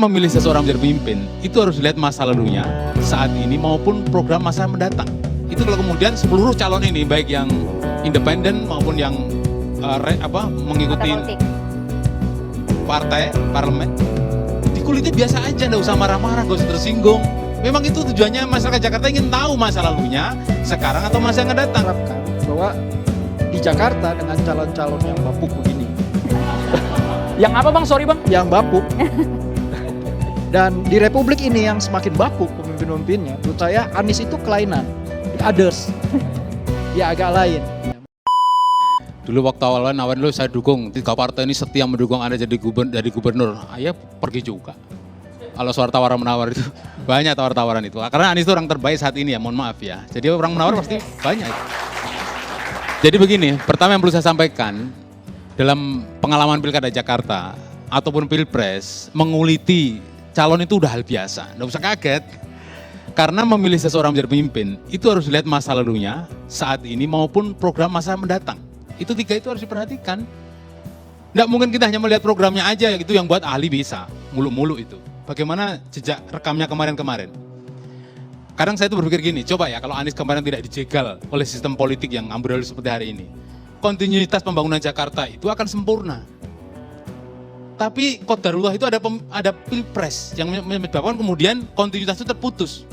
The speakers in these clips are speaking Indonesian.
memilih seseorang menjadi pemimpin, itu harus dilihat masa lalunya, saat ini maupun program masa mendatang. Itu kalau kemudian seluruh calon ini, baik yang independen maupun yang mengikuti partai, parlemen, dikulitnya biasa aja, nggak usah marah-marah, nggak usah tersinggung. Memang itu tujuannya masyarakat Jakarta ingin tahu masa lalunya, sekarang atau masa yang akan datang. Bahwa di Jakarta dengan calon-calon yang bapuk begini. Yang apa bang? Sorry bang. Yang bapuk. Dan di Republik ini yang semakin bapuk pemimpin-pemimpinnya, menurut saya Anies itu kelainan, others. Dia agak lain. Dulu waktu awal dulu saya dukung, 3 partai ini setia mendukung Anda jadi gubernur. Ayo pergi juga. Kalau soal tawar-menawar itu, banyak tawar-tawaran itu. Karena Anies itu orang terbaik saat ini ya, mohon maaf ya. Jadi orang menawar pasti banyak. Jadi begini, pertama yang perlu saya sampaikan, dalam pengalaman Pilkada Jakarta, ataupun Pilpres, menguliti calon itu udah hal biasa, nggak usah kaget. Karena memilih seseorang menjadi pemimpin, itu harus dilihat masa lalunya, saat ini maupun program masa mendatang. Itu 3 itu harus diperhatikan. Nggak mungkin kita hanya melihat programnya aja, itu yang buat ahli bisa, mulu-mulu itu. Bagaimana jejak rekamnya kemarin-kemarin. Kadang saya tuh berpikir gini, coba ya kalau Anies kemarin tidak dijegal oleh sistem politik yang amburadul seperti hari ini, kontinuitas pembangunan Jakarta itu akan sempurna. Tapi qadarullah itu ada pilpres yang menyebabkan kemudian kontinuitas itu terputus.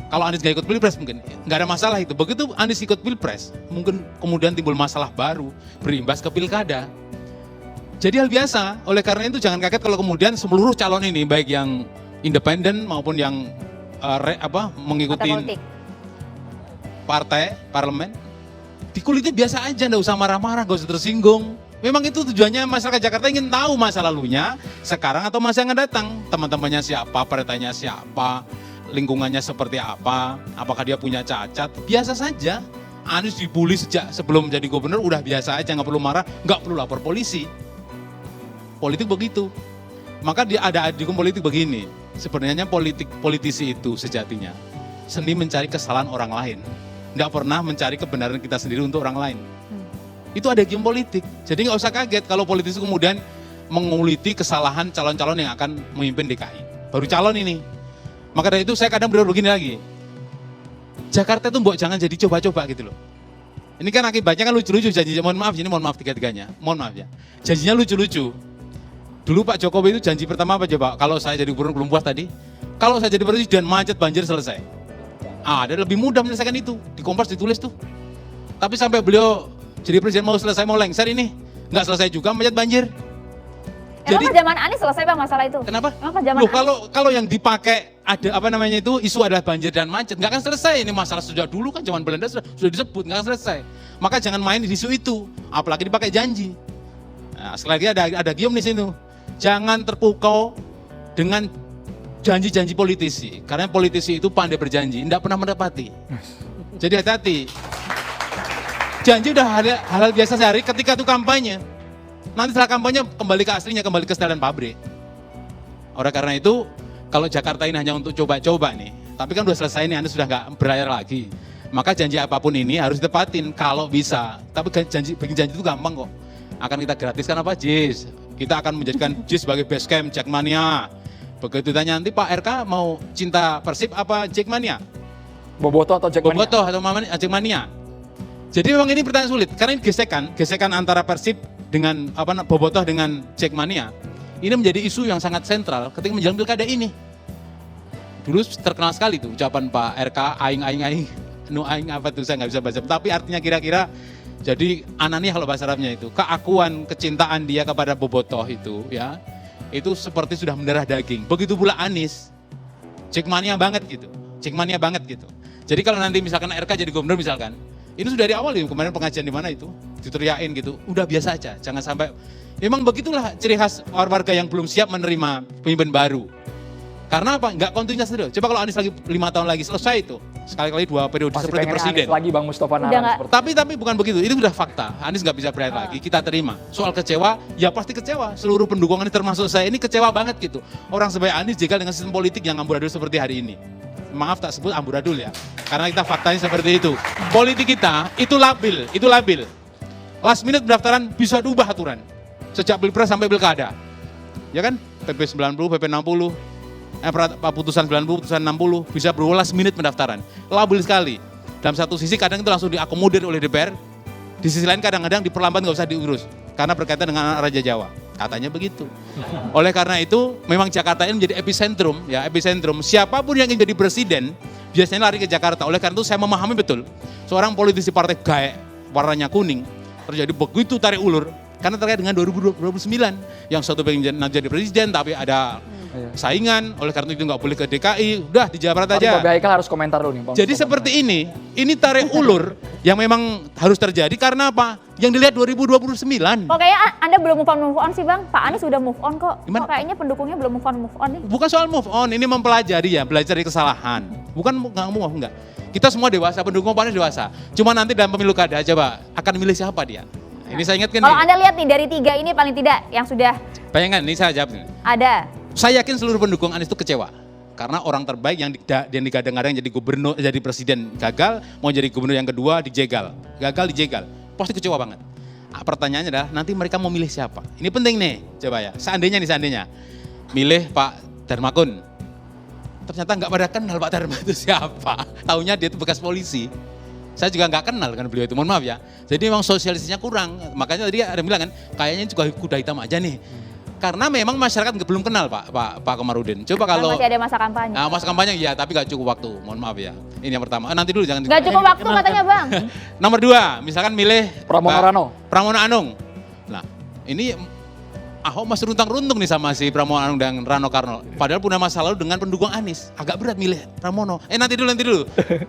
Kalau Anies gak ikut pilpres mungkin nggak ada masalah itu. Begitu Anies ikut pilpres, mungkin kemudian timbul masalah baru berimbas ke pilkada. Jadi hal biasa. Oleh karena itu jangan kaget kalau kemudian seluruh calon ini, baik yang independen maupun yang mengikuti partai, parlemen, dikulitnya biasa aja, nggak usah marah-marah, nggak usah tersinggung. Memang itu tujuannya masyarakat Jakarta ingin tahu masa lalunya, sekarang atau masa yang akan datang. Teman-temannya siapa, partainya siapa, lingkungannya seperti apa, apakah dia punya cacat, biasa saja. Anies dibully sejak sebelum jadi gubernur udah biasa aja, nggak perlu marah, nggak perlu lapor polisi. Politik begitu. Maka ada adikum politik begini, sebenarnya politisi itu sejatinya seni mencari kesalahan orang lain, nggak pernah mencari kebenaran kita sendiri untuk orang lain. Itu ada game politik. Jadi nggak usah kaget kalau politisi kemudian menguliti kesalahan calon-calon yang akan memimpin DKI. Baru calon ini. Maka dari itu saya kadang berpikir begini lagi. Jakarta itu mbok jangan jadi coba-coba gitu loh. Ini kan akibatnya kan lucu-lucu janji. Mohon maaf tiga-tiganya. Mohon maaf ya. Janjinya lucu-lucu. Dulu Pak Jokowi itu janji pertama apa coba? Kalau saya jadi gubernur belum puas tadi. Kalau saya jadi presiden macet banjir selesai. Ada lebih mudah menyelesaikan itu. Di Kompas ditulis tuh. Tapi sampai beliau jadi presiden mau selesai mau lengser ini, nggak selesai juga macet banjir. Emang zaman Anies selesai bang masalah itu? Kenapa? Loh, kalau yang dipakai ada itu isu adalah banjir dan macet, nggak akan selesai. Ini masalah sudah dulu kan zaman Belanda sudah disebut, nggak akan selesai. Maka jangan main di isu itu, apalagi dipakai janji. Nah, sekali lagi ada gium di sini. Jangan terpukau dengan janji-janji politisi, karena politisi itu pandai berjanji, tidak pernah mendapati. Jadi hati-hati. Janji udah hal biasa sehari ketika itu kampanye. Nanti setelah kampanye kembali ke aslinya, kembali ke setelan pabrik. Oleh karena itu, kalau Jakarta ini hanya untuk coba-coba nih, tapi kan udah selesai nih, Anda sudah nggak berlayar lagi. Maka janji apapun ini harus ditepatin kalau bisa. Tapi bikin janji itu gampang kok. Akan kita gratiskan apa? JIS. Kita akan menjadikan JIS sebagai base camp Jackmania. Begitu tanya nanti Pak RK mau cinta Persib apa Jackmania? Bobotoh atau Jackmania? Bobotoh atau Jackmania. Jadi memang ini pertanyaan sulit, karena ini gesekan antara Persib dengan Bobotoh dengan Jackmania. Ini menjadi isu yang sangat sentral ketika menjelang pilkada ini. Dulu terkenal sekali tuh ucapan Pak RK, aing, nu aing apa tuh saya nggak bisa baca. Tapi artinya kira-kira jadi anania kalau bahasa Arabnya itu, keakuan, kecintaan dia kepada Bobotoh itu ya, itu seperti sudah mendarah daging. Begitu pula Anies, Jackmania banget gitu. Jadi kalau nanti misalkan RK jadi gubernur misalkan, ini sudah dari awal ya, kemarin pengajian di mana itu, diteriakin gitu, udah biasa aja, jangan sampai, memang begitulah ciri khas warga yang belum siap menerima pemimpin baru. Karena apa? Nggak kontinuitas terus. Coba kalau Anies lagi 5 tahun lagi selesai itu, sekali-kali 2 periode Masih seperti pengen presiden. Anies lagi Bang Mustafa Naran seperti Tapi bukan begitu, itu sudah fakta. Anies nggak bisa berakhir lagi, kita terima. Soal kecewa, ya pasti kecewa. Seluruh pendukung Anies termasuk saya ini kecewa banget gitu. Orang sebaik Anies jegal dengan sistem politik yang amburadul seperti hari ini. Maaf tak sebut amburadul ya, karena kita faktanya seperti itu. Politik kita itu labil. Last minute pendaftaran bisa diubah aturan. Sejak pilpres sampai pilkada, ya kan? PP 90, PP 60, putusan 90, putusan 60, bisa berulas menit pendaftaran. Labil sekali. Dalam satu sisi kadang itu langsung diakomodir oleh DPR, di sisi lain kadang-kadang diperlambat nggak usah diurus. Karena berkaitan dengan Raja Jawa. Katanya begitu. Oleh karena itu, memang Jakarta ini menjadi epicentrum, ya epicentrum. Siapapun yang ingin jadi presiden, biasanya lari ke Jakarta. Oleh karena itu saya memahami betul, seorang politisi partai GAE, warnanya kuning, terjadi begitu tarik ulur, karena terkait dengan 2029, yang satu pengen jadi presiden, tapi ada saingan, oleh karena itu nggak boleh ke DKI, udah di Jawa Barat aja. Pak Haikal harus komentar dulu nih. Jadi seperti ini tarik ulur yang memang harus terjadi karena apa? Yang dilihat 2029. Kok kayaknya Anda belum move on sih Bang? Pak Anies sudah move on kok. Gimana? Kok kayaknya pendukungnya belum move on nih? Bukan soal move on, ini mempelajari ya, belajar dari kesalahan. Bukan nggak move on, enggak. Kita semua dewasa, pendukung Pak Anies dewasa. Cuma nanti dalam pemilu kada coba akan milih siapa dia. Ini saya ingatkan. Kalau Anda lihat nih dari 3 ini paling tidak yang sudah bayangkan, ini saya jawab. ada. Saya yakin seluruh pendukung Anies itu kecewa. Karena orang terbaik yang digadang-gadang jadi gubernur, jadi presiden gagal, mau jadi gubernur yang kedua dijegal. Gagal dijegal. Pasti kecewa banget. Nah, pertanyaannya adalah nanti mereka mau milih siapa? Ini penting nih, coba ya. Seandainya milih Pak Darmakun. Ternyata nggak pada kenal Pak Dharma itu siapa. Taunya dia itu bekas polisi. Saya juga nggak kenal dengan beliau itu, mohon maaf ya. Jadi memang sosialisasinya kurang. Makanya tadi ada yang bilang kan, kayaknya juga kuda hitam aja nih. Karena memang masyarakat belum kenal Pak Komarudin. Coba kalau masih ada masa kampanye. Nah, masa kampanye ya, tapi gak cukup waktu. Mohon maaf ya. Ini yang pertama. Nanti dulu jangan. Gak cukup waktu katanya Bang. Nomor 2, misalkan milih Pramono Anung. Nah, ini Ahok masih runtang-runtung nih sama si Pramono Anung dan Rano Karno. Padahal punya masa lalu dengan pendukung Anies. Agak berat milih Pramono. Nanti dulu.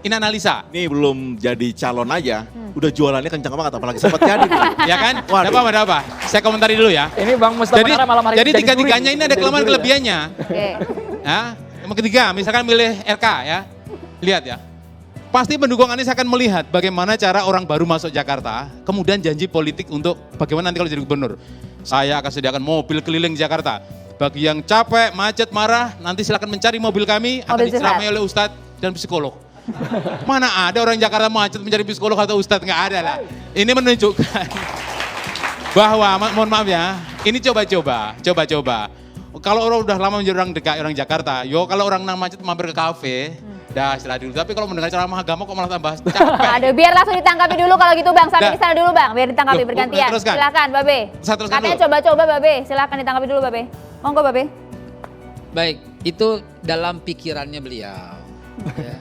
Ini analisa. Ini belum jadi calon aja, udah jualannya kencang banget, apalagi sempat jadi. Ya kan? Ada apa? Saya komentari dulu ya. Ini Bang Mustafa Nara malam hari jadi tiga-tiganya ini ada kelemahan-kelebihannya. Oke. Ya, yang ketiga, misalkan milih RK ya. Lihat ya. Pasti pendukung Anies akan melihat bagaimana cara orang baru masuk Jakarta, kemudian janji politik untuk bagaimana nanti kalau jadi gubernur. Saya akan sediakan mobil keliling Jakarta. Bagi yang capek, macet, marah, nanti silakan mencari mobil kami, akan diceramai oleh Ustadz dan psikolog. Mana ada orang Jakarta macet mencari psikolog atau Ustadz, nggak ada lah. Ini menunjukkan bahwa, mohon maaf ya, ini coba-coba. Kalau orang udah lama menjadi orang DKI, orang Jakarta, kalau orang macet mampir ke kafe, dah istirahat dulu. Tapi kalau mendengar ceramah agama kok malah tambah capek. Aduh, biar langsung ditangkapi dulu kalau gitu Bang. Sampai di sana dulu Bang, biar ditangkapi bergantian. Silakan Babe. Katanya coba-coba Babe, silakan ditangkapi dulu Babe. Monggo Babe. Baik, itu dalam pikirannya beliau. Ya.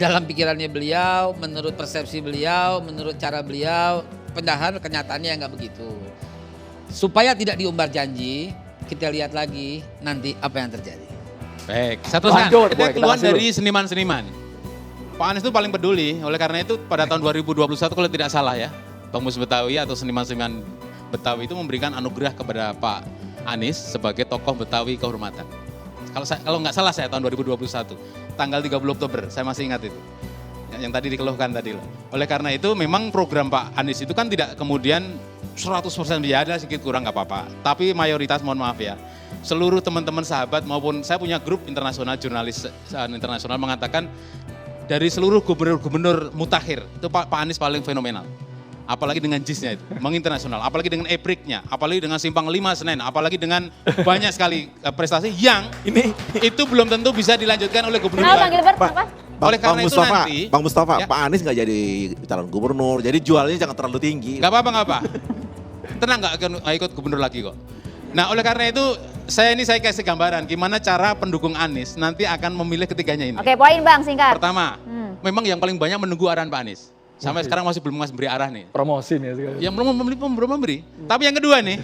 Dalam pikirannya beliau, menurut persepsi beliau, menurut cara beliau, padahal kenyataannya nggak begitu. Supaya tidak diumbar janji, kita lihat lagi nanti apa yang terjadi. Baik, satu saat kita keluar dari seniman-seniman. Pak Anies itu paling peduli, oleh karena itu pada tahun 2021 kalau tidak salah ya, Bang Mus Betawi atau seniman-seniman Betawi itu memberikan anugerah kepada Pak Anies sebagai tokoh Betawi kehormatan. Kalau nggak salah saya tahun 2021, tanggal 30 Oktober, saya masih ingat itu. Yang tadi dikeluhkan tadi loh. Oleh karena itu memang program Pak Anies itu kan tidak kemudian 100% ya ada sedikit kurang nggak apa-apa. Tapi mayoritas mohon maaf ya. Seluruh teman-teman sahabat maupun saya punya grup internasional, jurnalis internasional mengatakan dari seluruh gubernur mutakhir itu Pak Anies paling fenomenal. Apalagi dengan JIS-nya itu, menginternasional, apalagi dengan EPRIK-nya, apalagi dengan Simpang 5 Senen, apalagi dengan banyak sekali prestasi yang itu belum tentu bisa dilanjutkan oleh gubernur lain. Oleh karena itu nanti, Bang Mustafa, ya? Pak Anies nggak jadi calon gubernur, jadi jualnya jangan terlalu tinggi. Gak apa-apa. Tenang, nggak ikut gubernur lagi kok. Nah oleh karena itu saya kasih gambaran gimana cara pendukung Anies nanti akan memilih ketiganya ini. Oke, poin Bang, singkat. Pertama, memang yang paling banyak menunggu arahan Pak Anies. Sampai sekarang masih belum memberi arah nih. Promosi nih sekarang. Yang belum memberi. Tapi yang kedua nih,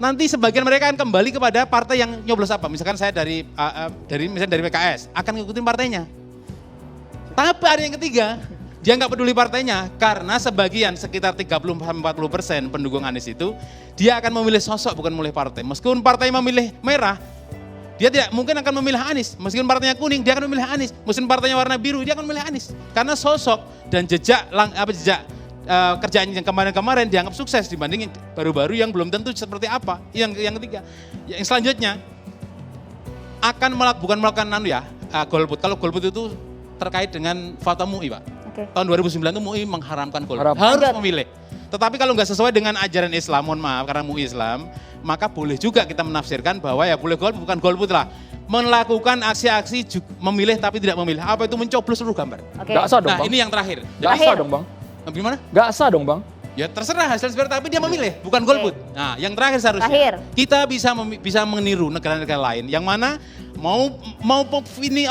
nanti sebagian mereka akan kembali kepada partai yang nyoblos apa. Misalkan saya dari PKS akan ngikutin partainya. Tapi ada yang ketiga, dia nggak peduli partainya karena sebagian sekitar 30-40% pendukung Anies itu dia akan memilih sosok bukan memilih partai. Meskipun partai memilih merah, dia tidak mungkin akan memilih Anies. Meskipun partainya kuning, dia akan memilih Anies. Meskipun partainya warna biru, dia akan memilih Anies. Karena sosok dan jejak kerjaan yang kemarin-kemarin dianggap sukses dibanding yang baru-baru yang belum tentu seperti apa. Yang ketiga, yang selanjutnya akan bukan melakukan golput. Kalau golput itu terkait dengan fatwa MUI, Pak. Okay. Tahun 2009 itu MUI mengharamkan golput. Harus memilih. Tetapi kalau nggak sesuai dengan ajaran Islam, mohon maaf karena MUI Islam, maka boleh juga kita menafsirkan bahwa ya boleh golput, bukan golput lah. Melakukan aksi-aksi memilih tapi tidak memilih. Apa itu mencoblos seluruh gambar. Oke. Gak sah dong Nah bang. ini yang terakhir. Gak sah dong bang. Gimana? Gak sah dong bang. Ya terserah hasil seperti tapi dia memilih, bukan golput. Nah, yang terakhir seharusnya kita bisa meniru negara-negara lain yang mana mau ini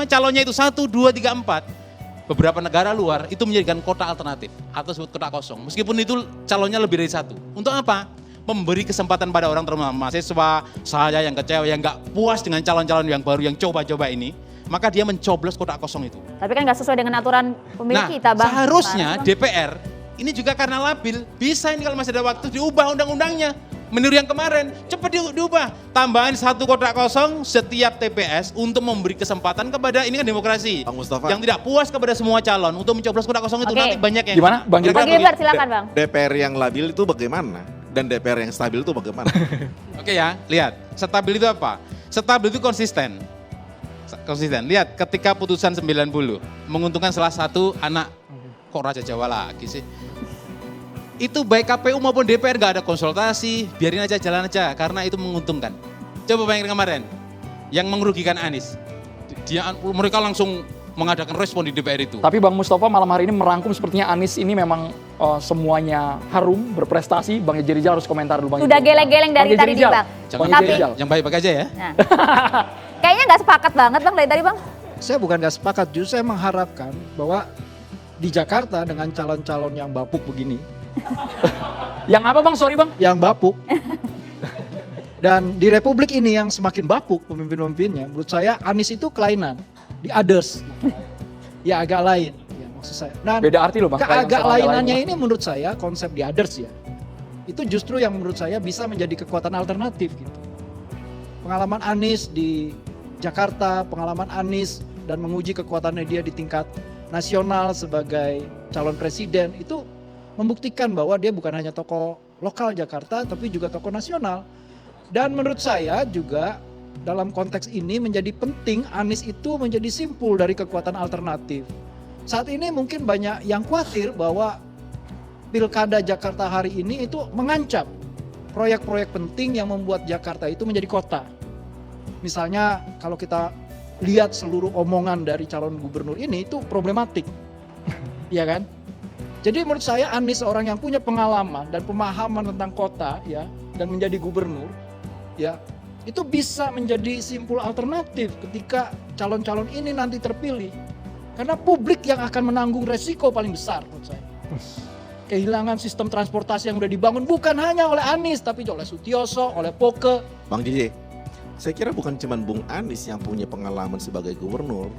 calonnya itu 1, 2, 3, 4. Beberapa negara luar itu menjadikan kota alternatif atau disebut kota kosong. Meskipun itu calonnya lebih dari 1. Untuk apa? Memberi kesempatan pada orang terutama mahasiswa, saya yang kecewa, yang nggak puas dengan calon-calon yang baru yang coba-coba ini, maka dia mencoblos kota kosong itu. Tapi kan nggak sesuai dengan aturan pemilu Nah, kita, Bang. seharusnya Bang? DPR ini juga karena labil, bisa ini kalau masih ada waktu diubah undang-undangnya. Meniru yang kemarin, cepat diubah. Tambahan 1 kotak kosong setiap TPS untuk memberi kesempatan kepada, ini kan demokrasi. Bang Mustafa. Yang tidak puas kepada semua calon untuk mencoblos kotak kosong itu nanti banyak yang... Gimana? Bang Bang Gilbert, silakan Bang. DPR yang labil itu bagaimana? Dan DPR yang stabil itu bagaimana? Oke ya, lihat. Stabil itu apa? Stabil itu konsisten. Konsisten. Lihat, ketika putusan 90 menguntungkan salah satu anak, kok Raja Jawa lagi sih? Itu baik KPU maupun DPR gak ada konsultasi, biarin aja jalan aja karena itu menguntungkan. Coba bayangin kemarin, yang merugikan Anies. Mereka langsung mengadakan respon di DPR itu. Tapi Bang Mustafa malam hari ini merangkum sepertinya Anies ini memang semuanya harum, berprestasi. Bang Eji Rizal harus komentar dulu Bang. Sudah geleng-geleng dari tadi nih Bang. Tapi yang baik-baik aja ya. Nah. Kayaknya nggak sepakat banget Bang dari tadi Bang. Saya bukan nggak sepakat, justru saya mengharapkan bahwa di Jakarta dengan calon-calon yang bapuk begini, Yang apa Bang? Sorry Bang. yang bapuk, dan di Republik ini yang semakin bapuk pemimpin-pemimpinnya, menurut saya Anies itu kelainan, di others, ya agak lain, ya, maksud saya. Dan Beda arti loh Bang. keagak lainannya ini menurut saya konsep di others ya, itu justru yang menurut saya bisa menjadi kekuatan alternatif gitu. Pengalaman Anies di Jakarta, pengalaman Anies dan menguji kekuatannya dia di tingkat nasional sebagai calon presiden itu membuktikan bahwa dia bukan hanya tokoh lokal Jakarta tapi juga tokoh nasional. Dan menurut saya juga dalam konteks ini menjadi penting Anies itu menjadi simpul dari kekuatan alternatif. Saat ini mungkin banyak yang khawatir bahwa Pilkada Jakarta hari ini itu mengancam proyek-proyek penting yang membuat Jakarta itu menjadi kota. Misalnya kalau kita lihat seluruh omongan dari calon gubernur ini itu problematik. Iya kan? Jadi menurut saya Anies seorang yang punya pengalaman dan pemahaman tentang kota ya dan menjadi gubernur ya itu bisa menjadi simpul alternatif ketika calon-calon ini nanti terpilih. Karena publik yang akan menanggung resiko paling besar menurut saya. Kehilangan sistem transportasi yang sudah dibangun bukan hanya oleh Anies tapi juga oleh Sutioso, oleh Poke. Bang Jiji, saya kira bukan cuma Bung Anies yang punya pengalaman sebagai gubernur.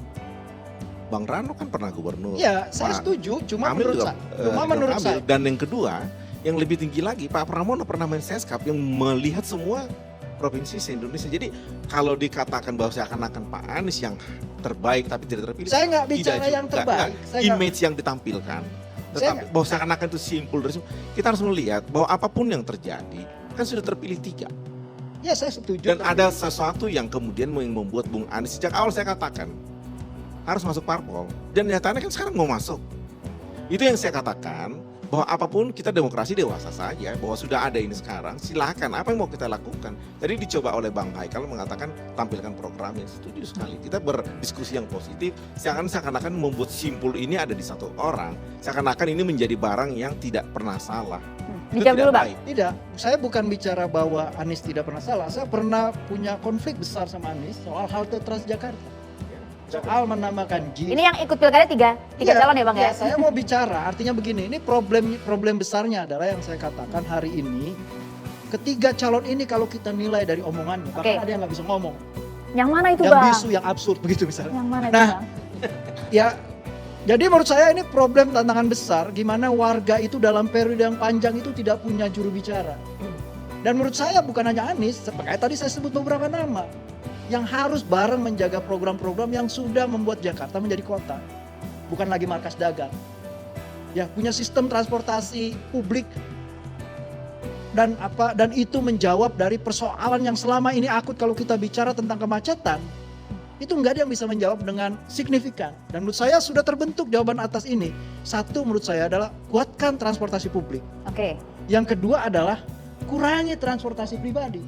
Bang Rano kan pernah gubernur. Iya, saya setuju. Cuma menurut saya. Dan yang kedua, yang lebih tinggi lagi, Pak Pramono pernah main seskap yang melihat semua provinsi se-Indonesia. Jadi kalau dikatakan bahwa seakan-akan Pak Anies yang terbaik tapi tidak terpilih. Saya nggak bicara yang terbaik. Image yang ditampilkan. Tetapi bahwa seakan-akan itu simpul dari semua. Kita harus melihat bahwa apapun yang terjadi kan sudah terpilih 3. Ya saya setuju. Dan ada sesuatu yang kemudian membuat Bung Anies sejak awal saya katakan harus masuk parpol. Dan nyatanya kan sekarang mau masuk. Itu yang saya katakan bahwa apapun kita demokrasi dewasa saja. Bahwa sudah ada ini sekarang silakan apa yang mau kita lakukan. Tadi dicoba oleh Bang Haikal mengatakan tampilkan program yang setuju sekali. Kita berdiskusi yang positif. Seakan-akan membuat simpul ini ada di satu orang. Seakan-akan ini menjadi barang yang tidak pernah salah. Dijawab dulu Bang. Tidak, saya bukan bicara bahwa Anies tidak pernah salah. Saya pernah punya konflik besar sama Anies soal halte Transjakarta. Soal menambahkan G. Ini yang ikut pilkada tiga calon ya Bang ya? Saya mau bicara, artinya begini, ini problem besarnya adalah yang saya katakan hari ini, ketiga calon ini kalau kita nilai dari omongannya, bahkan ada yang nggak bisa ngomong. Yang mana itu yang Bang? Yang bisu, yang absurd begitu misalnya. Yang mana itu Bang? Ya, jadi menurut saya ini problem tantangan besar, gimana warga itu dalam periode yang panjang itu tidak punya juru bicara. Dan menurut saya bukan hanya Anies, kayak tadi saya sebut beberapa nama, yang harus bareng menjaga program-program yang sudah membuat Jakarta menjadi kota. Bukan lagi markas dagang. Ya, punya sistem transportasi publik dan itu menjawab dari persoalan yang selama ini akut kalau kita bicara tentang kemacetan. Itu nggak ada yang bisa menjawab dengan signifikan. Dan menurut saya sudah terbentuk jawaban atas ini. Satu menurut saya adalah kuatkan transportasi publik. Oke. Yang kedua adalah kurangi transportasi pribadi.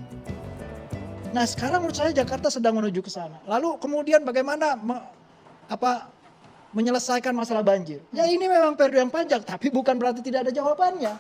Nah sekarang menurut saya Jakarta sedang menuju ke sana. Lalu kemudian bagaimana menyelesaikan masalah banjir? Ya ini memang PR yang panjang, tapi bukan berarti tidak ada jawabannya.